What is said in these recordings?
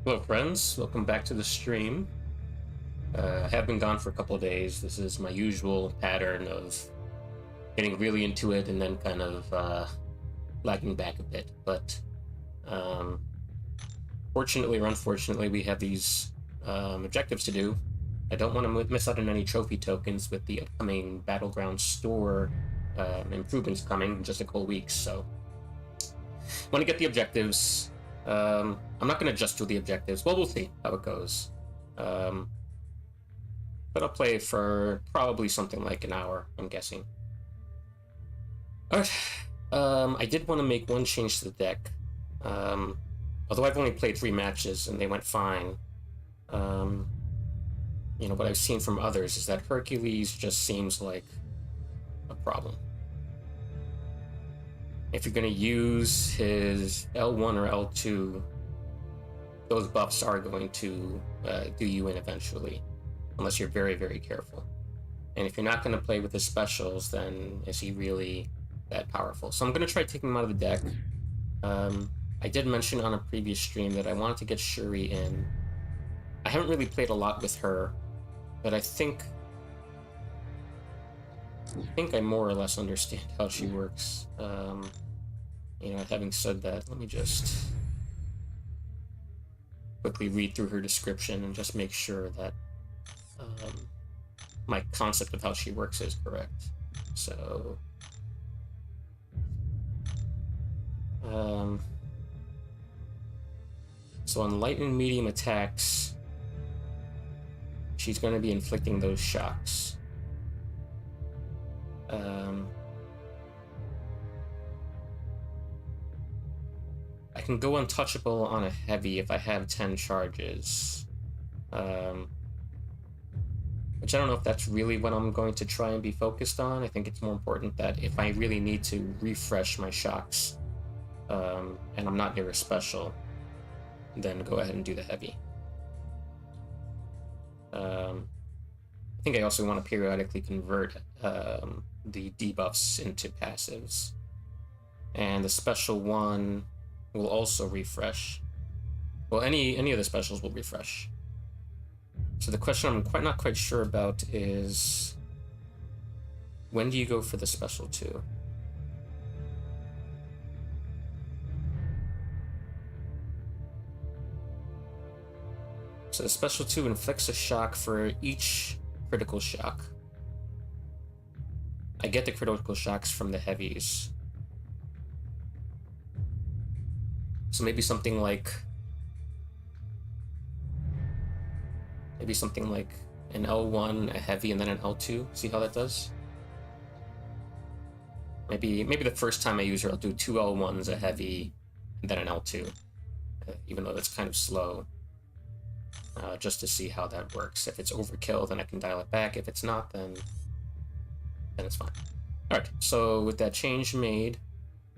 Hello friends, welcome back to the stream. I have been gone for a couple of days. This is my usual pattern of getting really into it and then kind of lagging back a bit. But fortunately or unfortunately, we have these objectives to do. I don't want to miss out on any trophy tokens with the upcoming Battlegrounds store improvements coming in just a couple weeks. So I want to get the objectives. I'm not going to just do the objectives. Well, we'll see how it goes. But I'll play for probably something like an hour, I'm guessing. Alright. I did want to make one change to the deck. Although I've only played 3 matches and they went fine. You know, what I've seen from others is that Hercules just seems like a problem. If you're going to use his L1 or L2, those buffs are going to do you in eventually, unless you're very, very careful. And if you're not going to play with his specials, then is he really that powerful? So I'm going to try taking him out of the deck. I did mention on a previous stream that I wanted to get Shuri in. I haven't really played a lot with her, but I think I more or less understand how she works. You know, having said that, let me just quickly read through her description and just make sure that my concept of how she works is correct. So, so on light and medium attacks, she's going to be inflicting those shocks. I can go untouchable on a heavy if I have 10 charges. Which I don't know if that's really what I'm going to try and be focused on. I think it's more important that if I really need to refresh my shocks, and I'm not near a special, then go ahead and do the heavy. I think I also want to periodically convert the debuffs into passives. And the special one will also refresh. Well, any of the specials will refresh. So the question I'm not quite sure about is, when do you go for the special 2? So the special 2 inflicts a shock for each critical shock. I get the critical shocks from the heavies. So maybe something like an L1, a heavy, and then an L2. See how that does? Maybe the first time I use her, I'll do 2 L1s, a heavy, and then an L2. Even though that's kind of slow. Just to see how that works. If it's overkill, then I can dial it back. If it's not, then it's fine. Alright, so with that change made,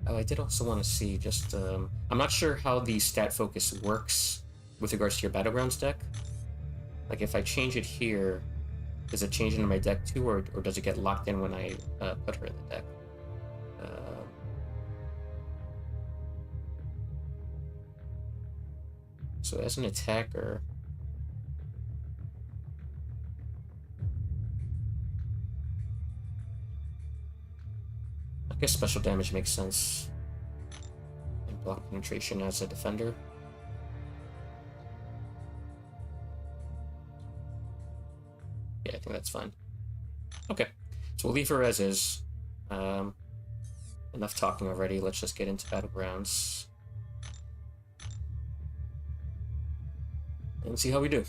I did also want to see just, I'm not sure how the stat focus works with regards to your Battlegrounds deck. Like, if I change it here, does it change into my deck too, or does it get locked in when I put her in the deck? So as an attacker, I guess special damage makes sense. And block penetration as a defender. Yeah, I think that's fine. Okay, so we'll leave her as is. Enough talking already, let's just get into Battlegrounds. And see how we do.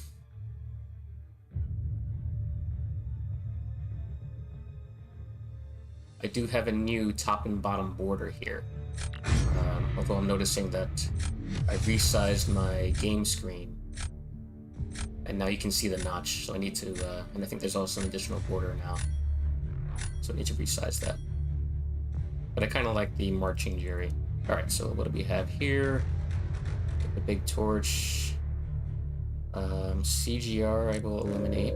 I do have a new top and bottom border here. Although I'm noticing that I've resized my game screen. And now you can see the notch, so I need to, and I think there's also an additional border now. So I need to resize that. But I kind of like the marching Jerry. Alright, so what do we have here? The big torch. CGR I will eliminate.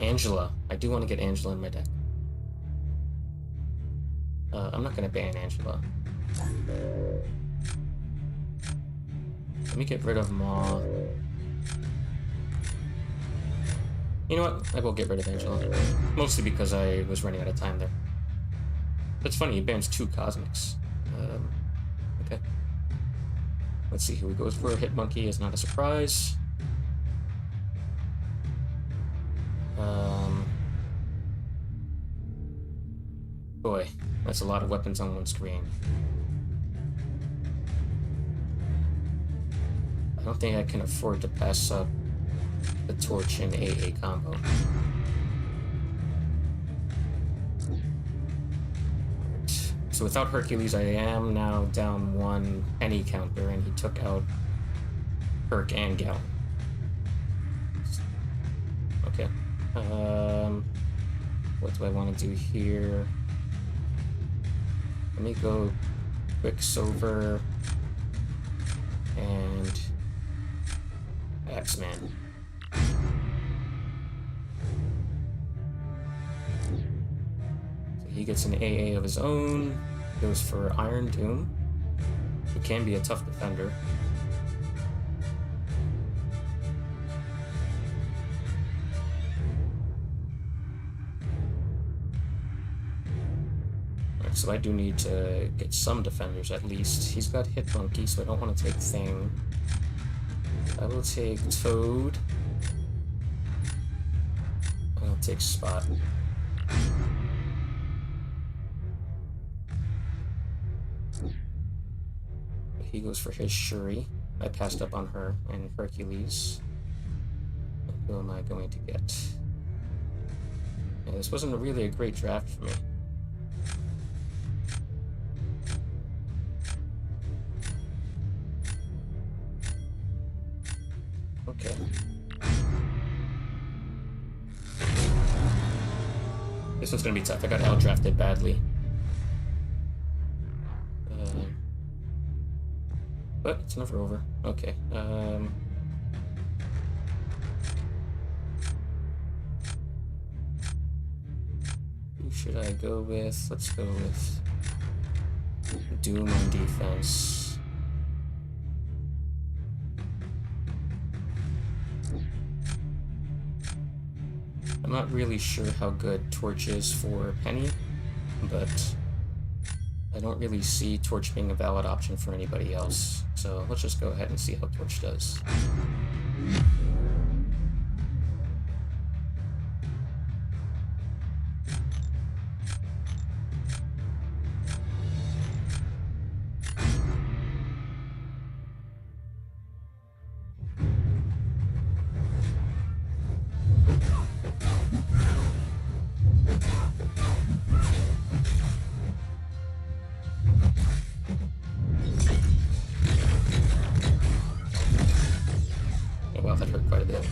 Angela. I do want to get Angela in my deck. I'm not going to ban Angela. Let me get rid of Maw. You know what? I will get rid of Angela. Mostly because I was running out of time there. That's funny, he bans 2 Cosmics. Okay. Let's see who he goes for. Hit Monkey is not a surprise. Boy, that's a lot of weapons on one screen. I don't think I can afford to pass up the Torch and AA combo. So without Hercules, I am now down 1 penny counter, and he took out Herc and Gal. Okay. What do I want to do here? Let me go Quicksilver and Axeman. So he gets an AA of his own, goes for Iron Doom, who can be a tough defender. So I do need to get some defenders at least. He's got Hit Monkey, so I don't want to take Thing. I will take Toad. I'll take Spot. He goes for his Shuri. I passed up on her and Hercules. And who am I going to get? Yeah, this wasn't really a great draft for me. Okay. This one's gonna be tough. I got outdrafted badly. But it's never over. Okay. Who should I go with? Let's go with Doom on defense. I'm not really sure how good Torch is for Penny, but I don't really see Torch being a valid option for anybody else. So let's just go ahead and see how Torch does. Wow, that hurt quite a bit.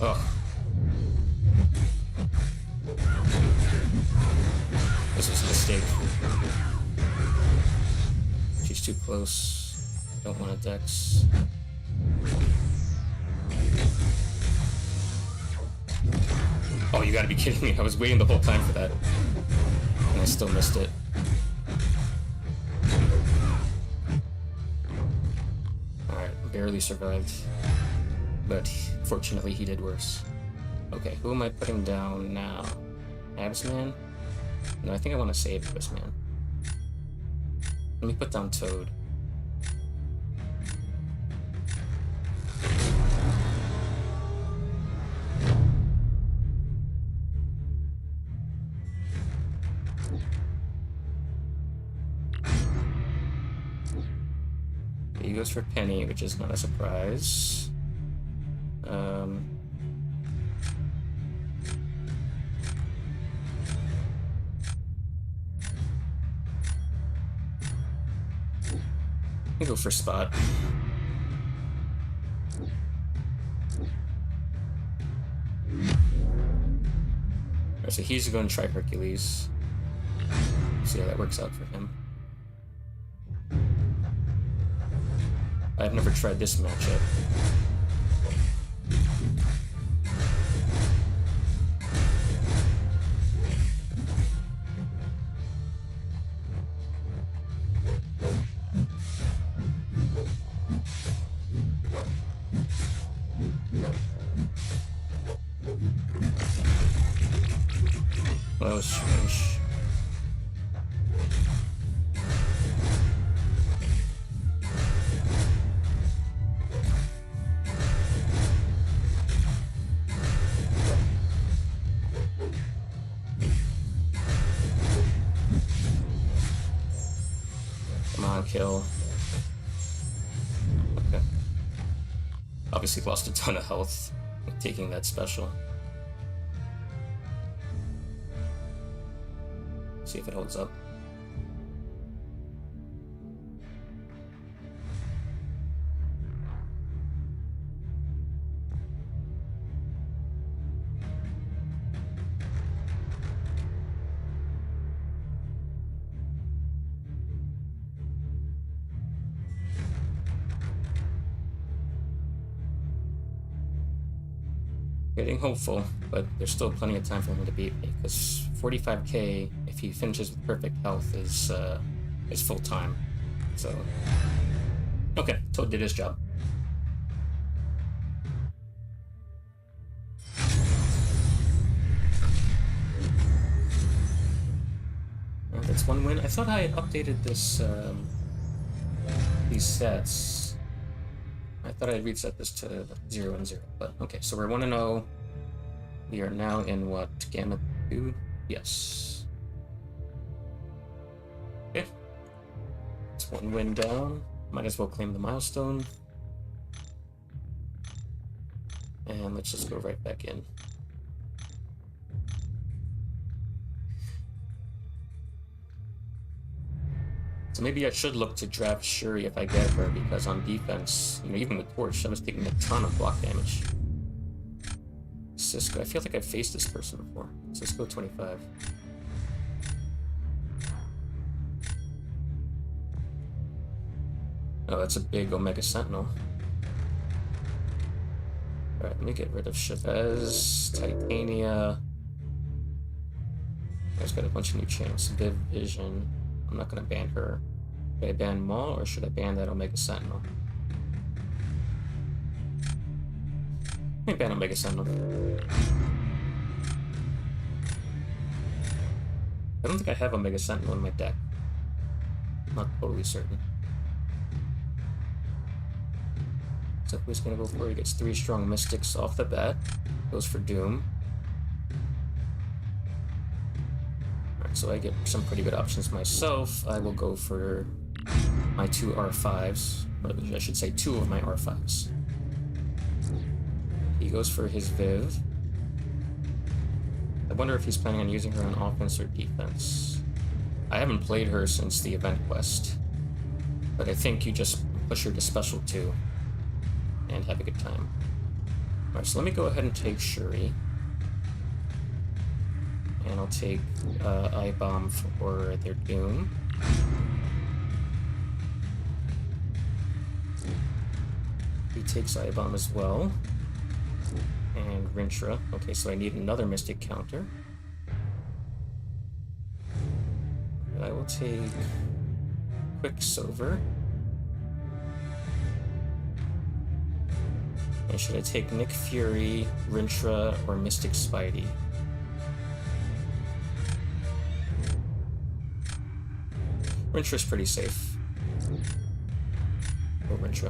Ugh. This was a mistake. She's too close. Don't want a Dex. Oh, you gotta be kidding me. I was waiting the whole time for that. And I still missed it. Alright, barely survived. But fortunately he did worse. Okay, who am I putting down now? Absman? No, I think I want to save this man. Let me put down Toad. He goes for Penny, which is not a surprise. Let me go for Spot. Alright, so he's going to try Hercules. see how that works out for him. I've never tried this matchup. Well, that was strange. Come on, kill. Okay. Obviously lost a ton of health with taking that special. See if it holds up. Getting hopeful, but there's still plenty of time for him to beat me, because 45k, if he finishes with perfect health, is full time. So, okay, Toad did his job. That's one win. I thought I had updated this these sets. I thought I'd reset this to 0 and 0, but okay, so we're 1-0. We are now in what? Gamma 2? Yes. Okay. It's one win down. Might as well claim the milestone. And let's just go right back in. So maybe I should look to draft Shuri if I get her, because on defense, you know, even with Torch, I was taking a ton of block damage. Cisco, I feel like I've faced this person before. Cisco 25. Oh, that's a big Omega Sentinel. Alright, let me get rid of Chavez, Titania. I've got a bunch of new champs. Viv Vision. I'm not going to ban her. Should I ban Maul, or should I ban that Omega Sentinel? Let me ban Omega Sentinel. I don't think I have Omega Sentinel in my deck. I'm not totally certain. So who's going to go for it? He gets 3 strong Mystics off the bat. Goes for Doom. So I get some pretty good options myself. I will go for my 2 R5s, or I should say 2 of my R5s. He goes for his Viv. I wonder if he's planning on using her on offense or defense. I haven't played her since the event quest, but I think you just push her to special 2 and have a good time. Alright, so let me go ahead and take Shuri. And I'll take I-Bomb for their Doom. He takes I-Bomb as well. And Rintra. Okay, so I need another Mystic counter. I will take Quicksilver. And should I take Nick Fury, Rintra, or Mystic Spidey? Rintra's pretty safe. Oh, Rintra.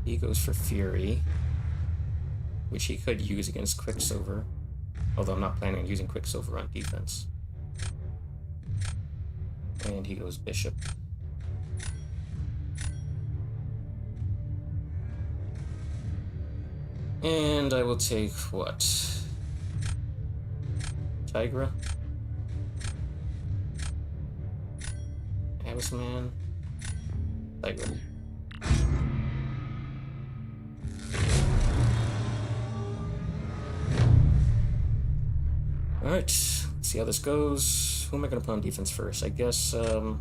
He goes for Fury, which he could use against Quicksilver, although I'm not planning on using Quicksilver on defense. And he goes Bishop. And I will take, what? Tigra? Abysman? Tigra. Alright, let's see how this goes. Who am I going to put on defense first? I guess I'm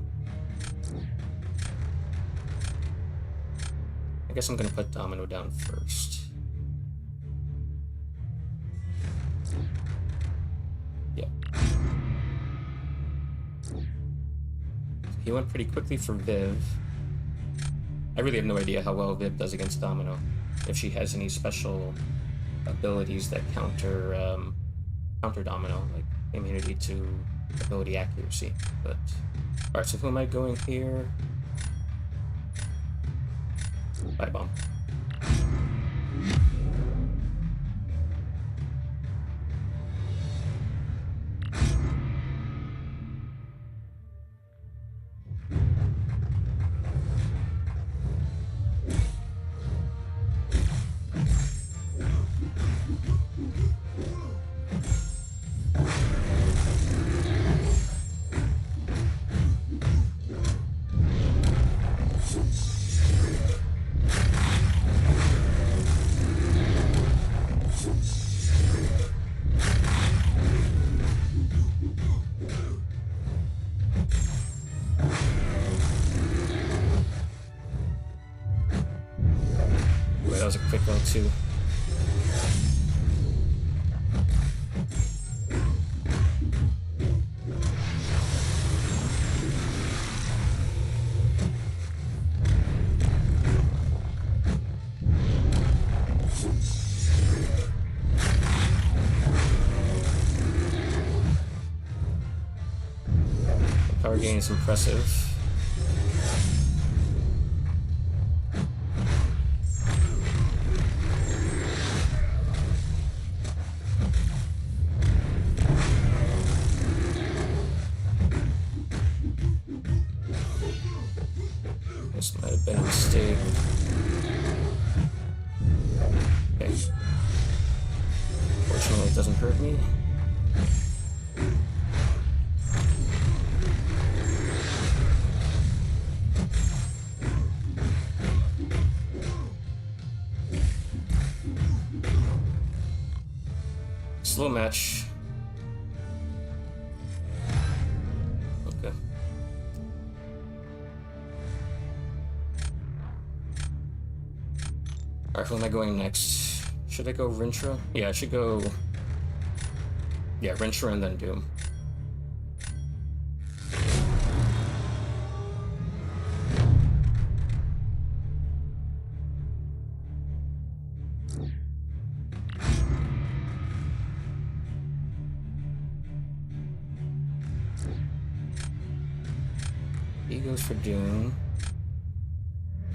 going to put Domino down first. Yeah. He went pretty quickly for Viv. I really have no idea how well Viv does against Domino. If she has any special abilities that counter Domino, like immunity to ability accuracy. But alright, so who am I going here? Bye bomb. That was a quick one too. The power gain is impressive. This might have been a mistake. Okay. Fortunately, it doesn't hurt me. Slow match. Okay. Alright, who am I going next? Should I go Rintra? Yeah, I should go... Yeah, Rintra and then Doom. He goes for Doom.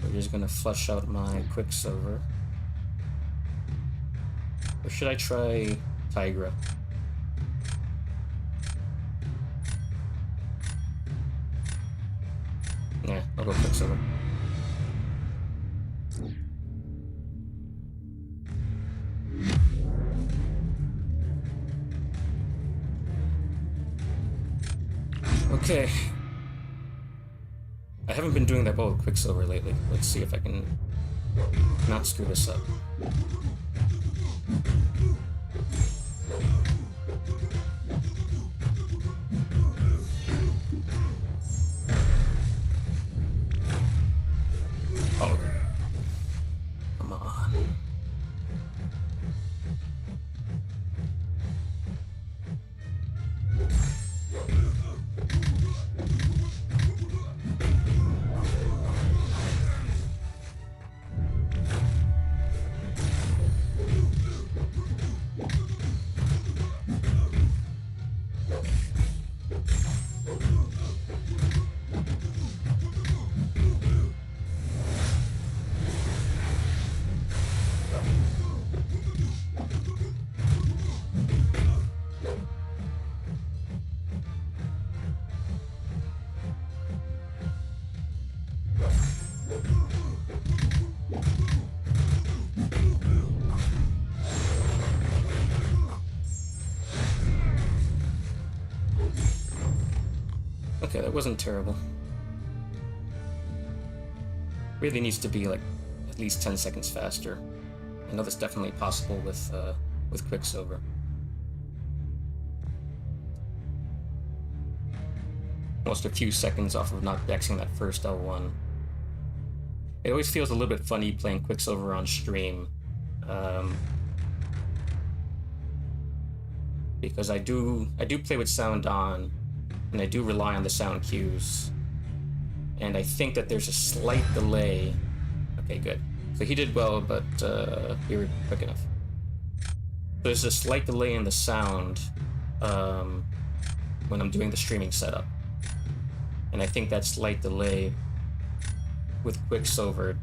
We're just gonna flush out my Quicksilver. Or should I try Tigra? Nah, I'll go Quicksilver. Okay. I haven't been doing that well with Quicksilver lately. Let's see if I can not screw this up. Oh. Come on. Okay, that wasn't terrible. Really needs to be like at least 10 seconds faster. I know that's definitely possible with Quicksilver. almost a few seconds off of not dexing that first L1. It always feels a little bit funny playing Quicksilver on stream. Because I do play with sound on, and I do rely on the sound cues. And I think that there's a slight delay. Okay, good. So he did well, but you were quick enough. There's a slight delay in the sound when I'm doing the streaming setup. And I think that slight delay with Quicksilver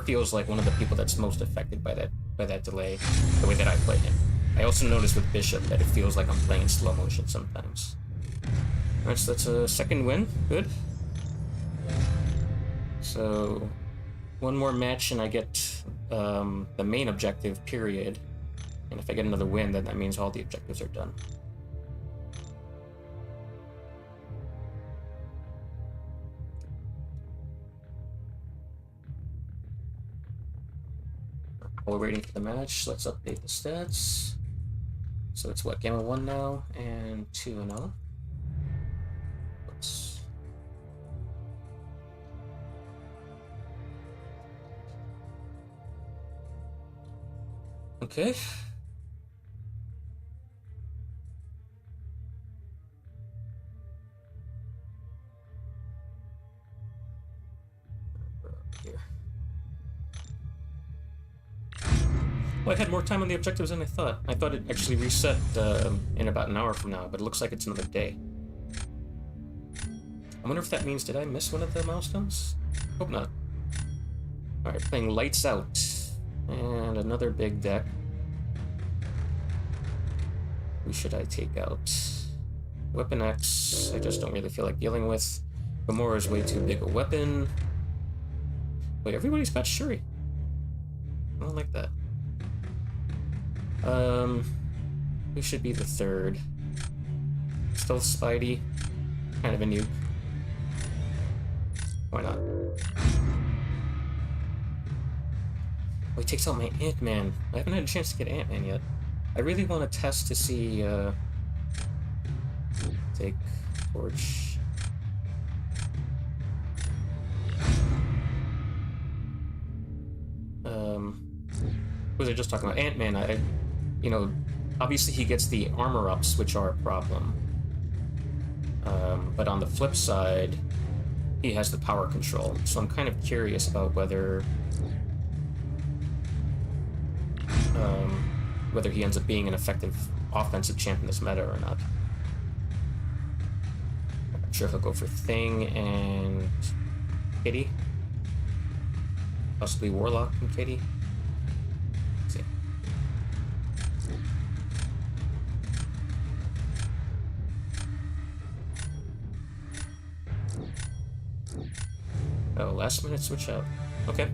feels like one of the people that's most affected by that delay, the way that I play him. I also noticed with Bishop that it feels like I'm playing in slow motion sometimes. Alright, so that's a second win. Good. So, one more match and I get the main objective, period. And if I get another win, then that means all the objectives are done. While we're waiting for the match, let's update the stats. So it's what, Gamma 1 now, and 2 and 0. Oops. Okay. Here. Well, I had more time on the objectives than I thought. I thought it actually reset in about an hour from now, but it looks like it's another day. I wonder if that means, did I miss one of the milestones? Hope not. Alright, playing Lights Out. And another big deck. Who should I take out? Weapon X, I just don't really feel like dealing with. Gamora is way too big a weapon. Wait, everybody's got Shuri. I don't like that. Who should be the third? Stealth Spidey. Kind of a nuke. Why not? Oh, he takes out my Ant-Man. I haven't had a chance to get Ant-Man yet. I really want to test to see, take Torch. What was I just talking about? Ant-Man, you know, obviously he gets the armor ups, which are a problem. But on the flip side, he has the power control. So I'm kind of curious about whether he ends up being an effective offensive champ in this meta or not. I'm sure he'll go for Thing and Kitty. Possibly Warlock and Kitty. Let's see. Oh, last minute switch out. Okay.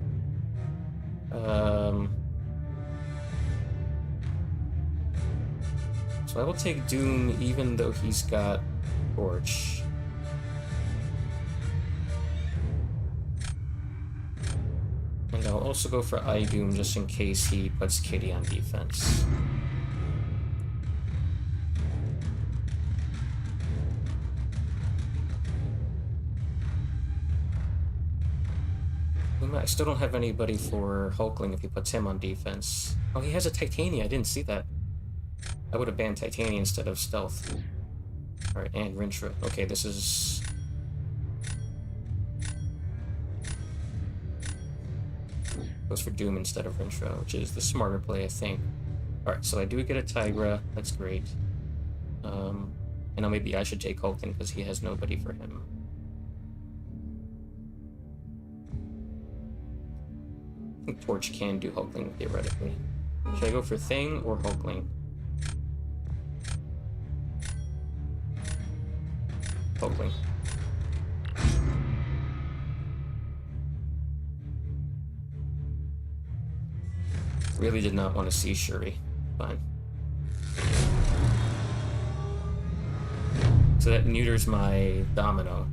So I will take Doom even though he's got Torch. And I'll also go for iDoom just in case he puts Kitty on defense. I still don't have anybody for Hulkling if he puts him on defense. Oh, he has a Titania. I didn't see that. I would have banned Titania instead of Stealth. Alright, and Rintra. Okay, this is... goes for Doom instead of Rintra, which is the smarter play, I think. Alright, so I do get a Tigra. That's great. And now maybe I should take Hulkling because he has nobody for him. I think Torch can do Hulkling, theoretically. Should I go for Thing or Hulkling? Hulkling. Really did not want to see Shuri. Fine. So that neuters my Domino.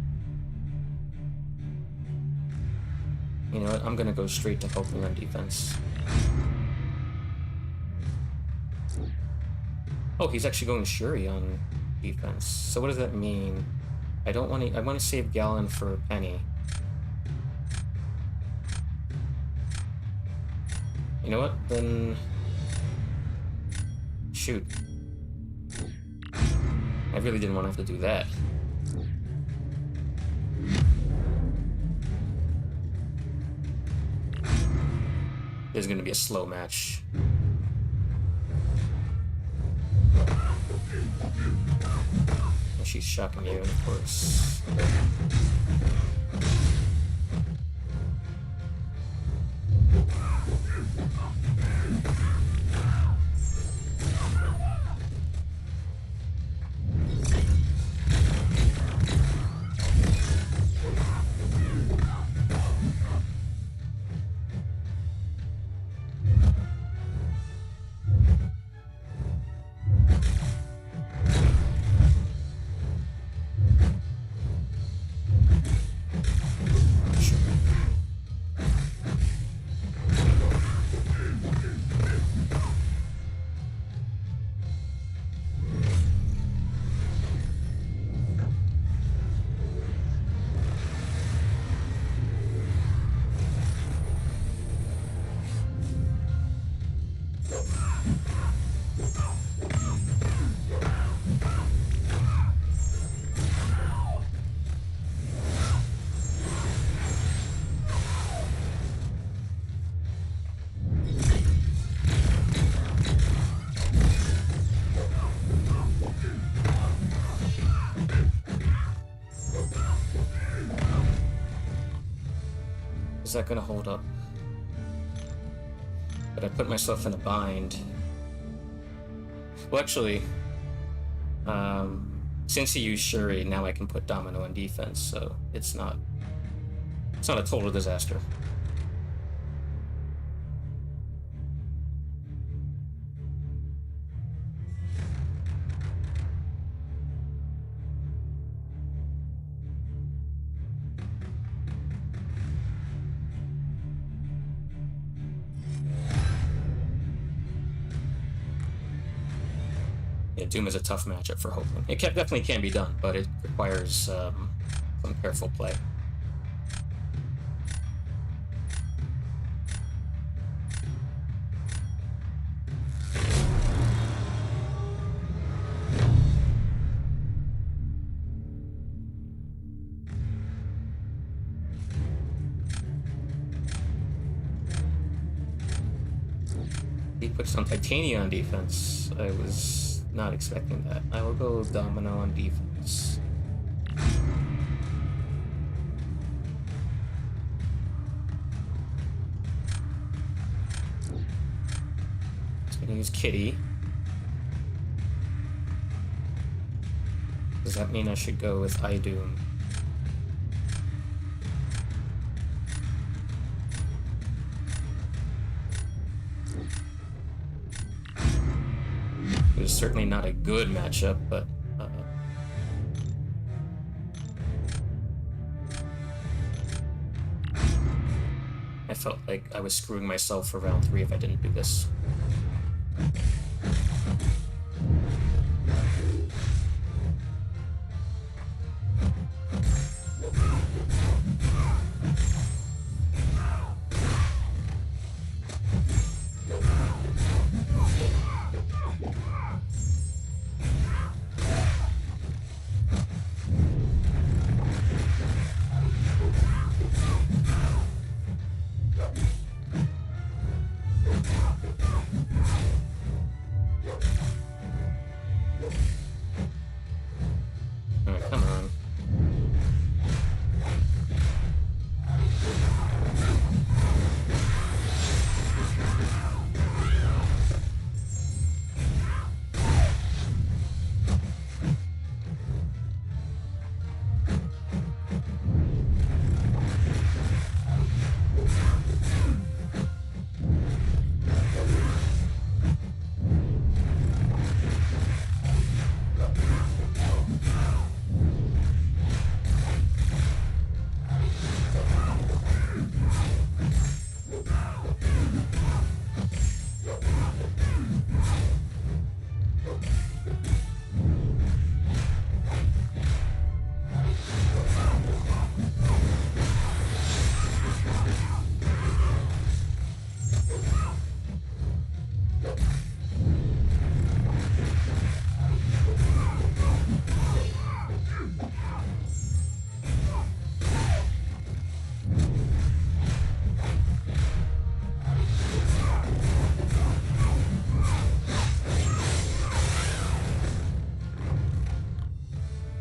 You know what? I'm gonna go straight to Hulkling on defense. Oh, he's actually going Shuri on defense. So what does that mean? I don't want to. I want to save Gallon for Penny. You know what? Then shoot. I really didn't want to have to do that. There's going to be a slow match. And she's shocking you, of course. Is that gonna hold up? But I put myself in a bind. Well, actually, since he used Shuri, now I can put Domino in defense, so it's not a total disaster. Yeah, Doom is a tough matchup for Hopeling. It definitely can be done, but it requires some careful play. He puts on Titania on defense. I was not expecting that. I will go Domino on defense. He's gonna use Kitty. Does that mean I should go with Idoom? It was certainly not a good matchup, but I felt like I was screwing myself for round 3 if I didn't do this.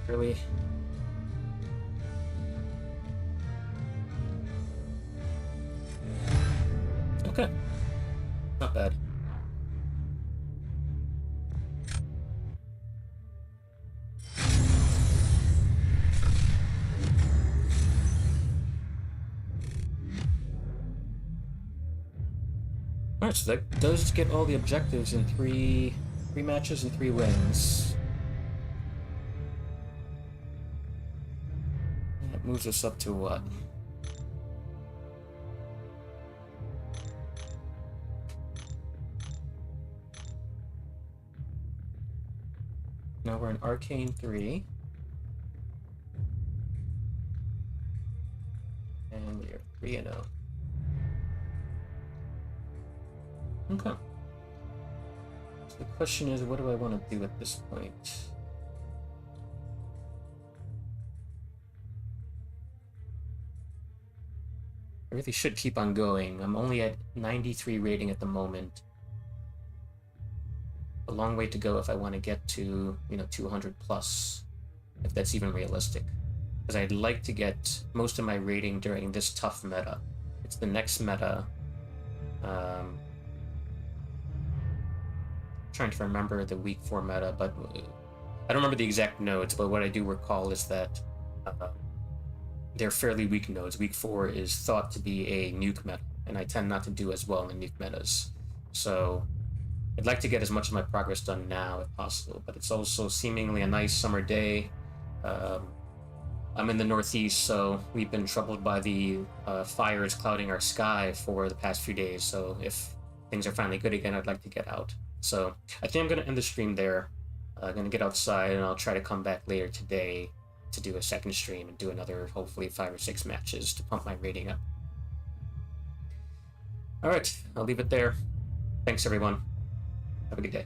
early. Okay. Not bad. Alright, so that does get all the objectives in three matches and 3 wins. That moves us up to what? Now we're in Arcane 3. And we're 3-0. Okay. So the question is, what do I want to do at this point? I really should keep on going. I'm only at 93 rating at the moment. A long way to go if I want to get to, 200 plus, if that's even realistic. Because I'd like to get most of my rating during this tough meta. It's the next meta. Trying to remember the week 4 meta, but I don't remember the exact nodes, but what I do recall is that they're fairly weak nodes. Week 4 is thought to be a nuke meta, and I tend not to do as well in the nuke metas. So I'd like to get as much of my progress done now if possible, but it's also seemingly a nice summer day. I'm in the Northeast, so we've been troubled by the fires clouding our sky for the past few days, so if things are finally good again, I'd like to get out. So I think I'm going to end the stream there. I'm going to get outside, and I'll try to come back later today to do a second stream and do another, hopefully 5 or 6 matches to pump my rating up. Alright, I'll leave it there. Thanks everyone. Have a good day.